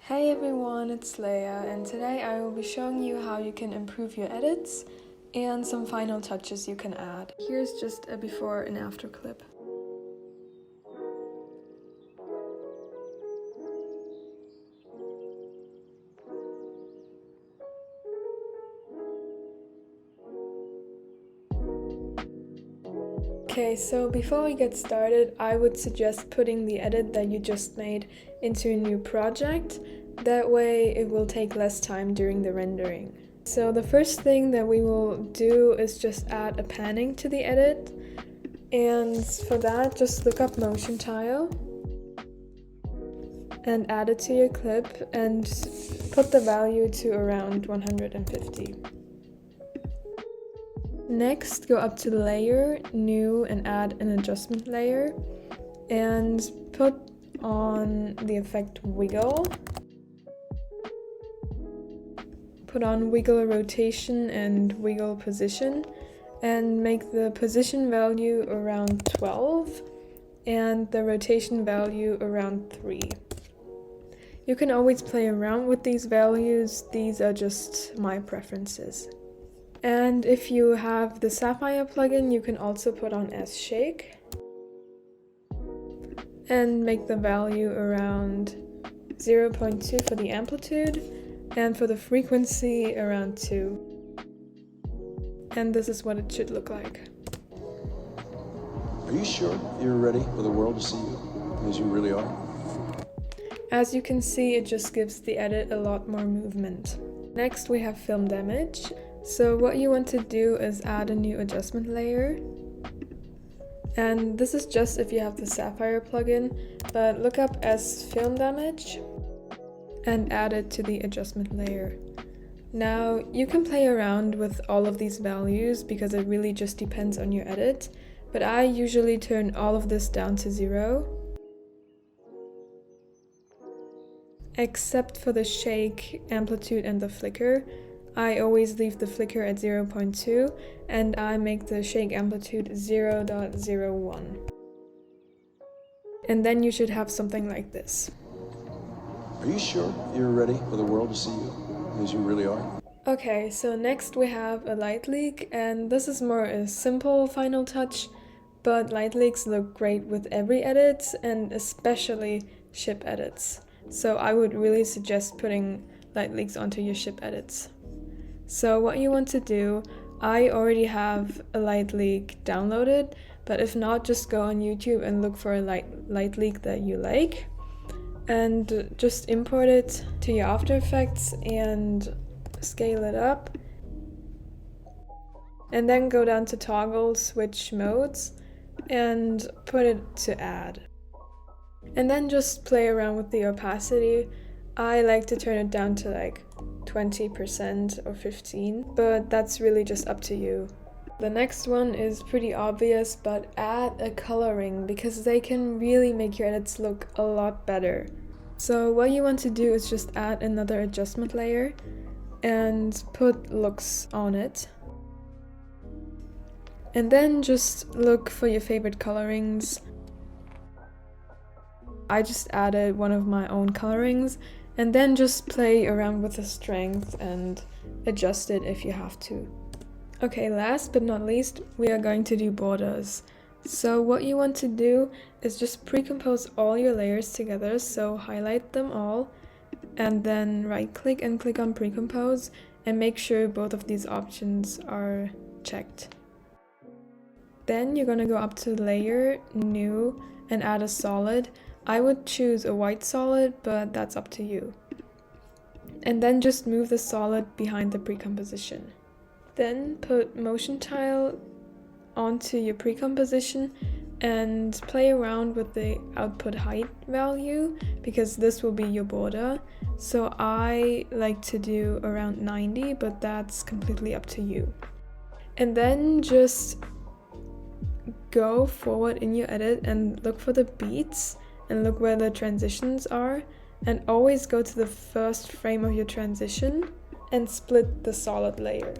Hey everyone, it's Leia, and today I will be showing you how you can improve your edits and some final touches you can add. Here's just a before and after clip. Okay, so before we get started, I would suggest putting the edit that you just made into a new project. That way it will take less time during the rendering. So the first thing that we will do is just add a panning to the edit. And for that, just look up motion tile and add it to your clip and put the value to around 150. Next, go up to Layer, New, and add an adjustment layer and put on the effect Wiggle. Put on Wiggle Rotation and Wiggle Position and make the position value around 12 and the rotation value around 3. You can always play around with these values, these are just my preferences. And if you have the Sapphire plugin, you can also put on S-Shake and make the value around 0.2 for the amplitude and for the frequency around 2. And this is what it should look like. Are you sure you're ready for the world to see you as you really are? As you can see, it just gives the edit a lot more movement. Next we have film damage. So what you want to do is add a new adjustment layer. And this is just if you have the Sapphire plugin, but look up as film damage and add it to the adjustment layer. Now you can play around with all of these values because it really just depends on your edit, but I usually turn all of this down to 0. Except for the shake, amplitude and the flicker. I always leave the flicker at 0.2 and I make the shake amplitude 0.01. And then you should have something like this. Are you sure you're ready for the world to see you as you really are? Okay, so next we have a light leak, and this is more a simple final touch, but light leaks look great with every edit and especially ship edits. So I would really suggest putting light leaks onto your ship edits. So what you want to do, I already have a light leak downloaded, but if not, just go on YouTube and look for a light leak that you like and just import it to your After Effects and scale it up. And then go down to toggle, switch modes and put it to add. And then just play around with the opacity. I like to turn it down to like 20% or 15%, but that's really just up to you. The next one is pretty obvious, but add a coloring because they can really make your edits look a lot better. So what you want to do is just add another adjustment layer and put looks on it. And then just look for your favorite colorings. I just added one of my own colorings and then just play around with the strength and adjust it if you have to. Okay, last but not least, we are going to do borders. So what you want to do is just pre-compose all your layers together, so highlight them all and then right click and click on pre-compose and make sure both of these options are checked. Then you're gonna go up to Layer, New and add a solid. I would choose a white solid, but that's up to you. And then just move the solid behind the pre-composition. Then put motion tile onto your pre-composition and play around with the output height value because this will be your border. So I like to do around 90, but that's completely up to you. And then just go forward in your edit and look for the beats and look where the transitions are, and always go to the first frame of your transition and split the solid layer.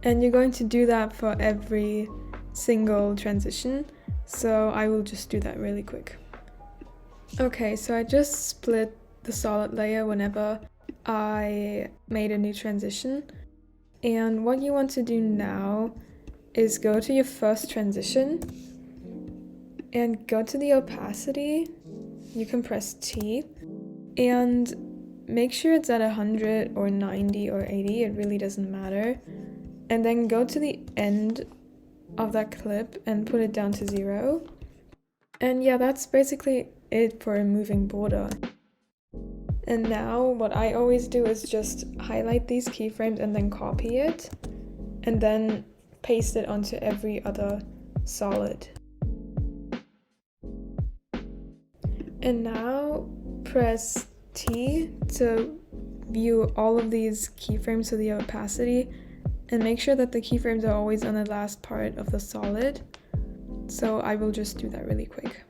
And you're going to do that for every single transition, so I will just do that really quick. Okay, so I just split the solid layer whenever I made a new transition. And what you want to do now is go to your first transition and go to the opacity. You can press T and make sure it's at 100 or 90 or 80, it really doesn't matter. And then go to the end of that clip and put it down to 0. And yeah, that's basically it for a moving border. And now what I always do is just highlight these keyframes and then copy it and then paste it onto every other solid. And now press T to view all of these keyframes to the opacity and make sure that the keyframes are always on the last part of the solid. So I will just do that really quick.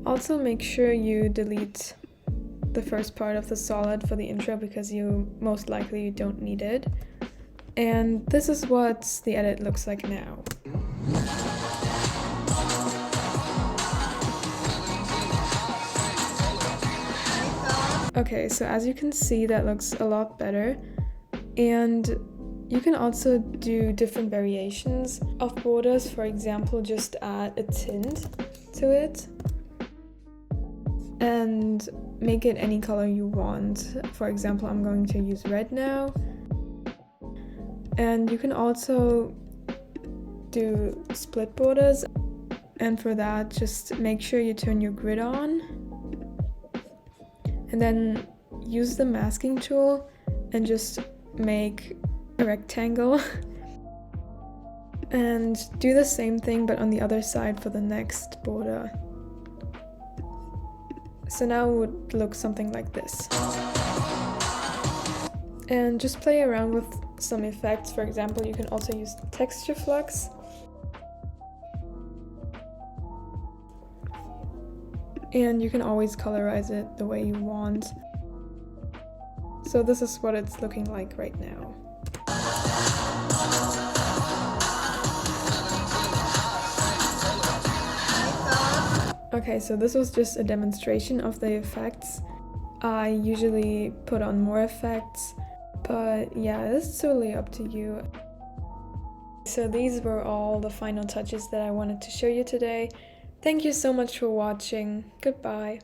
Also make sure you delete the first part of the solid for the intro because you most likely don't need it. And this is what the edit looks like now. Okay, so as you can see, that looks a lot better. And you can also do different variations of borders. For example, just add a tint to it and make it any color you want. For example, I'm going to use red now. And you can also do split borders. And for that, just make sure you turn your grid on. And then use the masking tool and just make a rectangle. And do the same thing but on the other side for the next border. So now it would look something like this. And just play around with some effects. For example, you can also use texture flux. And you can always colorize it the way you want. So this is what it's looking like right now. Okay, so this was just a demonstration of the effects. I usually put on more effects, but yeah, it's totally up to you. So these were all the final touches that I wanted to show you today. Thank you so much for watching. Goodbye.